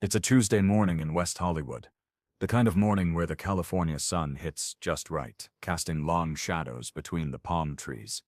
It's a Tuesday morning in West Hollywood. The kind of morning where the California sun hits just right, casting long shadows between the palm trees.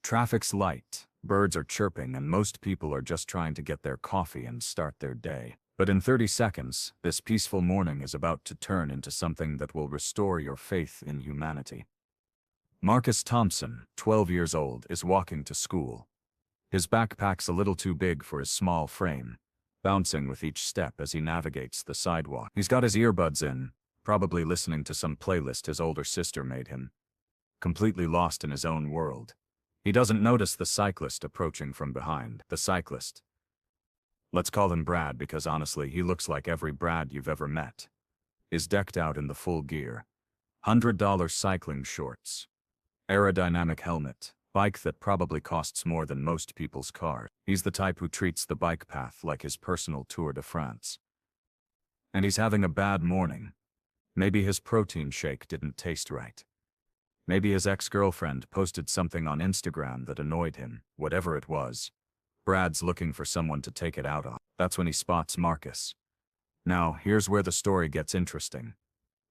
Traffic's light, birds are chirping, and most people are just trying to get their coffee and start their day. But in 30 seconds, this peaceful morning is about to turn into something that will restore your faith in humanity. Marcus Thompson, 12 years old, is walking to school. His backpack's a little too big for his small frame, bouncing with each step as he navigates the sidewalk. He's got his earbuds in, probably listening to some playlist his older sister made him. Completely lost in his own world. He doesn't notice the cyclist approaching from behind. The cyclist. Let's call him Brad because honestly, he looks like every Brad you've ever met. Is decked out in the full gear. $100 cycling shorts. Aerodynamic helmet. Bike that probably costs more than most people's cars. He's the type who treats the bike path like his personal Tour de France. And he's having a bad morning. Maybe his protein shake didn't taste right. Maybe his ex-girlfriend posted something on Instagram that annoyed him. Whatever it was, Brad's looking for someone to take it out on. That's when he spots Marcus. Now, here's where the story gets interesting.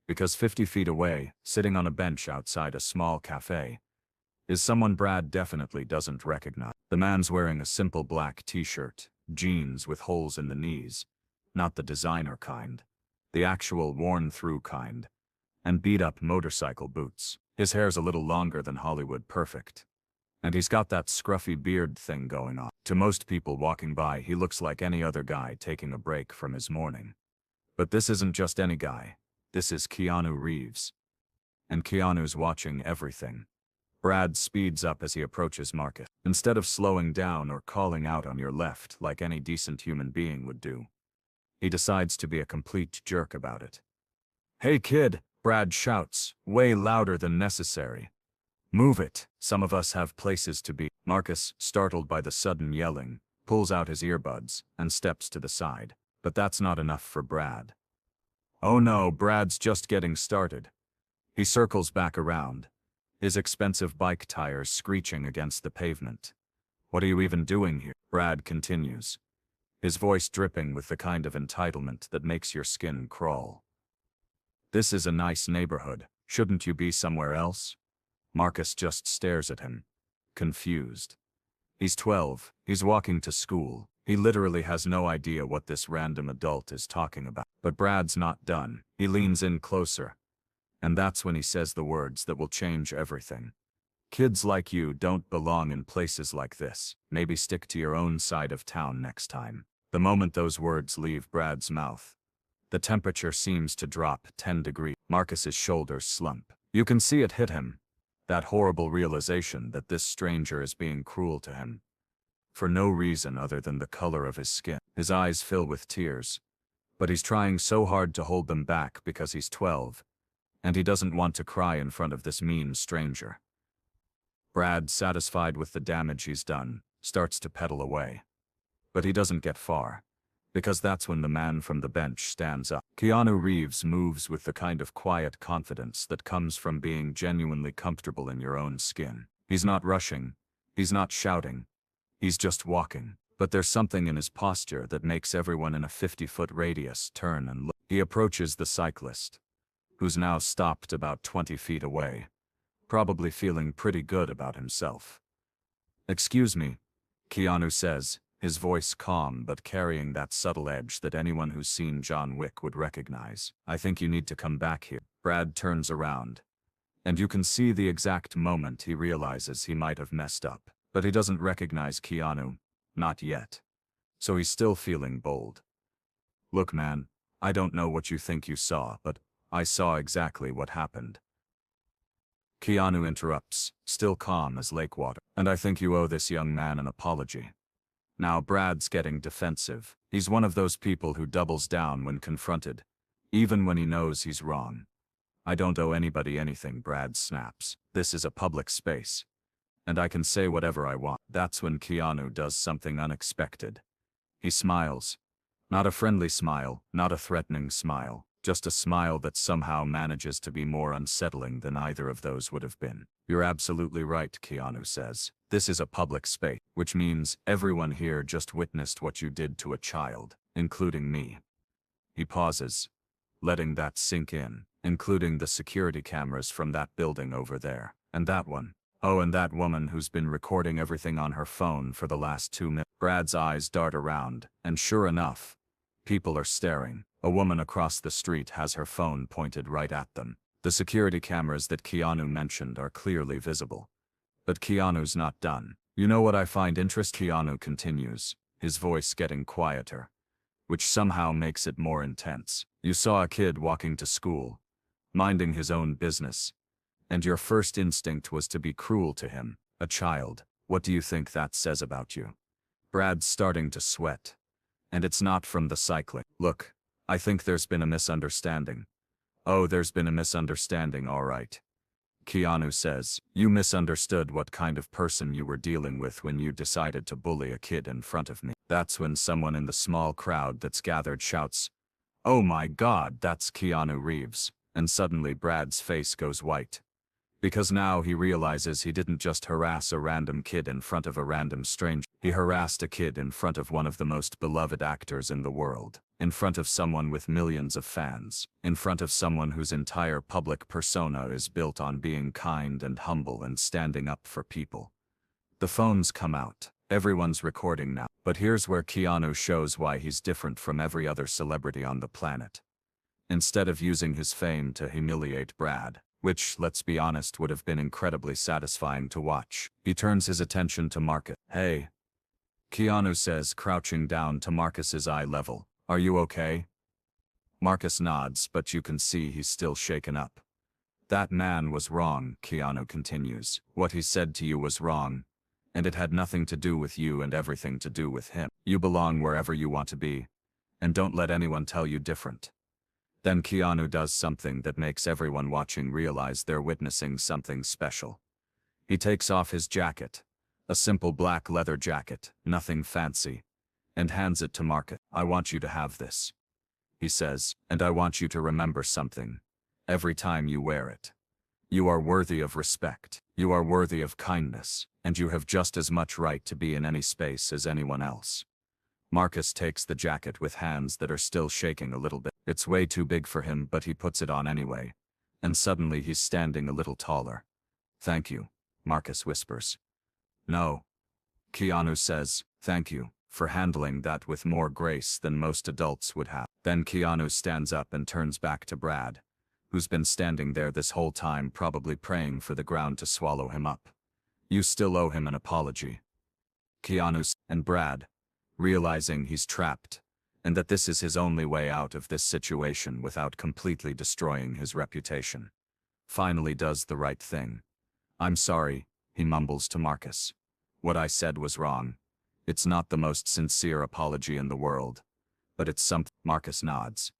Because 50 feet away, sitting on a bench outside a small cafe, is someone Brad definitely doesn't recognize. The man's wearing a simple black t-shirt, jeans with holes in the knees, not the designer kind, the actual worn-through kind, and beat-up motorcycle boots. His hair's a little longer than Hollywood perfect, and he's got that scruffy beard thing going on. To most people walking by, he looks like any other guy taking a break from his morning. But this isn't just any guy. This is Keanu Reeves. And Keanu's watching everything. Brad speeds up as he approaches Marcus. Instead of slowing down or calling out on your left like any decent human being would do, he decides to be a complete jerk about it. "Hey kid," Brad shouts, way louder than necessary. "Move it, some of us have places to be." Marcus, startled by the sudden yelling, pulls out his earbuds and steps to the side. But that's not enough for Brad. Oh no, Brad's just getting started. He circles back around, his expensive bike tires screeching against the pavement. "What are you even doing here?" Brad continues, his voice dripping with the kind of entitlement that makes your skin crawl. "This is a nice neighborhood. Shouldn't you be somewhere else?" Marcus just stares at him, confused. He's 12, he's walking to school. He literally has no idea what this random adult is talking about. But Brad's not done. He leans in closer. And that's when he says the words that will change everything. "Kids like you don't belong in places like this. Maybe stick to your own side of town next time." The moment those words leave Brad's mouth, the temperature seems to drop 10 degrees. Marcus's shoulders slump. You can see it hit him. That horrible realization that this stranger is being cruel to him. For no reason other than the color of his skin. His eyes fill with tears. But he's trying so hard to hold them back because he's 12. And he doesn't want to cry in front of this mean stranger. Brad, satisfied with the damage he's done, starts to pedal away. But he doesn't get far, because that's when the man from the bench stands up. Keanu Reeves moves with the kind of quiet confidence that comes from being genuinely comfortable in your own skin. He's not rushing, he's not shouting, he's just walking. But there's something in his posture that makes everyone in a 50-foot radius turn and look. He approaches the cyclist, who's now stopped about 20 feet away, probably feeling pretty good about himself. "Excuse me," Keanu says, his voice calm but carrying that subtle edge that anyone who's seen John Wick would recognize. "I think you need to come back here." Brad turns around, and you can see the exact moment he realizes he might have messed up. But he doesn't recognize Keanu, not yet. So he's still feeling bold. "Look man, I don't know what you think you saw, but I saw exactly what happened." Keanu interrupts, still calm as lake water. "And I think you owe this young man an apology." Now Brad's getting defensive. He's one of those people who doubles down when confronted, even when he knows he's wrong. "I don't owe anybody anything," Brad snaps. "This is a public space, and I can say whatever I want." That's when Keanu does something unexpected. He smiles. Not a friendly smile, not a threatening smile. Just a smile that somehow manages to be more unsettling than either of those would have been. "You're absolutely right," Keanu says. "This is a public space, which means everyone here just witnessed what you did to a child, including me. He pauses, letting that sink in, including the security cameras from that building over there. And that one. Oh, and that woman who's been recording everything on her phone for the last 2 minutes. Brad's eyes dart around, and sure enough, people are staring. A woman across the street has her phone pointed right at them. The security cameras that Keanu mentioned are clearly visible. But Keanu's not done. You know what I find interesting? Keanu continues, his voice getting quieter, which somehow makes it more intense. You saw a kid walking to school, minding his own business, and your first instinct was to be cruel to him, a child. What do you think that says about you? Brad's starting to sweat. And it's not from the cyclist. Look, I think there's been a misunderstanding. Oh, there's been a misunderstanding, all right. Keanu says, you misunderstood what kind of person you were dealing with when you decided to bully a kid in front of me. That's when someone in the small crowd that's gathered shouts, oh my God, that's Keanu Reeves. And suddenly Brad's face goes white. Because now he realizes he didn't just harass a random kid in front of a random stranger. He harassed a kid in front of one of the most beloved actors in the world. In front of someone with millions of fans. In front of someone whose entire public persona is built on being kind and humble and standing up for people. The phones come out. Everyone's recording now. But here's where Keanu shows why he's different from every other celebrity on the planet. Instead of using his fame to humiliate Brad, which, let's be honest, would have been incredibly satisfying to watch, he turns his attention to Marcus. Hey, Keanu says, crouching down to Marcus's eye level. Are you okay? Marcus nods, but you can see he's still shaken up. That man was wrong, Keanu continues. What he said to you was wrong, and it had nothing to do with you and everything to do with him. You belong wherever you want to be, and don't let anyone tell you different. Then Keanu does something that makes everyone watching realize they're witnessing something special. He takes off his jacket, a simple black leather jacket, nothing fancy, and hands it to Marcus. I want you to have this, he says, and I want you to remember something. Every time you wear it, you are worthy of respect, you are worthy of kindness, and you have just as much right to be in any space as anyone else. Marcus takes the jacket with hands that are still shaking a little bit. It's way too big for him, but he puts it on anyway. And suddenly he's standing a little taller. Thank you, Marcus whispers. No. Keanu says, thank you, for handling that with more grace than most adults would have. Then Keanu stands up and turns back to Brad, who's been standing there this whole time probably praying for the ground to swallow him up. You still owe him an apology. Keanu and Brad, realizing he's trapped, and that this is his only way out of this situation without completely destroying his reputation, finally does the right thing. I'm sorry, he mumbles to Marcus. What I said was wrong. It's not the most sincere apology in the world, but it's something. Marcus nods,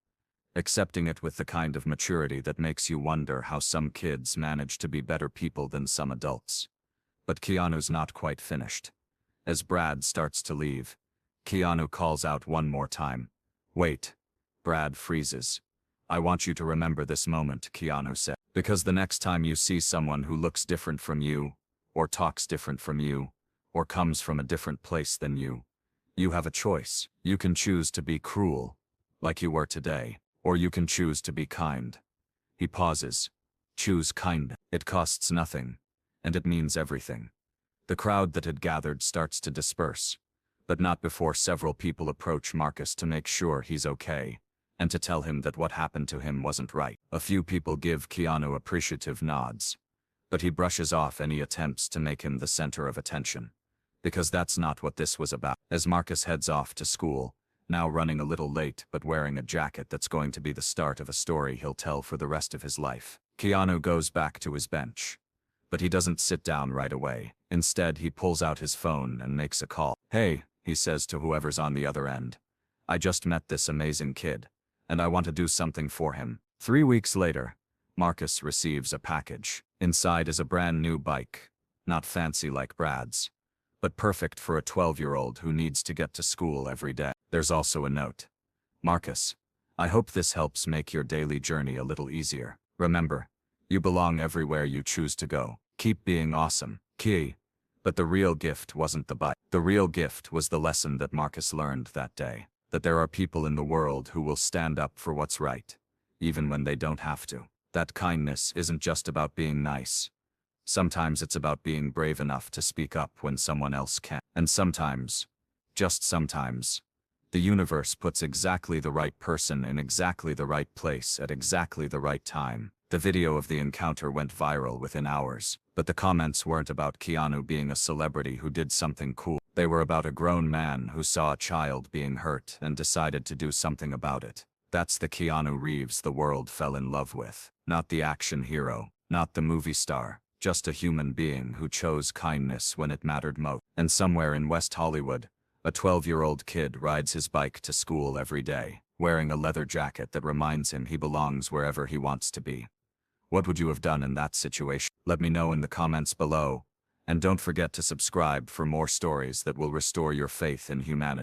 accepting it with the kind of maturity that makes you wonder how some kids manage to be better people than some adults. But Keanu's not quite finished. As Brad starts to leave, Keanu calls out one more time. Wait. Brad freezes. I want you to remember this moment, Keanu said, because the next time you see someone who looks different from you, or talks different from you, or comes from a different place than you, you have a choice. You can choose to be cruel, like you were today, or you can choose to be kind. He pauses. Choose kindness. It costs nothing, and it means everything. The crowd that had gathered starts to disperse, but not before several people approach Marcus to make sure he's okay, and to tell him that what happened to him wasn't right. A few people give Keanu appreciative nods, but he brushes off any attempts to make him the center of attention, because that's not what this was about. As Marcus heads off to school, now running a little late but wearing a jacket that's going to be the start of a story he'll tell for the rest of his life, Keanu goes back to his bench. But he doesn't sit down right away. Instead, he pulls out his phone and makes a call. Hey, he says to whoever's on the other end. I just met this amazing kid, and I want to do something for him. 3 weeks later, Marcus receives a package. Inside is a brand new bike, not fancy like Brad's, but perfect for a 12-year-old who needs to get to school every day. There's also a note. Marcus, I hope this helps make your daily journey a little easier. Remember, you belong everywhere you choose to go. Keep being awesome. Key. But the real gift wasn't the bike. The real gift was the lesson that Marcus learned that day. that there are people in the world who will stand up for what's right, even when they don't have to. That kindness isn't just about being nice. Sometimes it's about being brave enough to speak up when someone else can't. And sometimes, just sometimes, the universe puts exactly the right person in exactly the right place at exactly the right time. The video of the encounter went viral within hours, but the comments weren't about Keanu being a celebrity who did something cool. They were about a grown man who saw a child being hurt and decided to do something about it. That's the Keanu Reeves the world fell in love with. Not the action hero, not the movie star, just a human being who chose kindness when it mattered most. And somewhere in West Hollywood, a 12-year-old kid rides his bike to school every day, wearing a leather jacket that reminds him he belongs wherever he wants to be. What would you have done in that situation? Let me know in the comments below, and don't forget to subscribe for more stories that will restore your faith in humanity.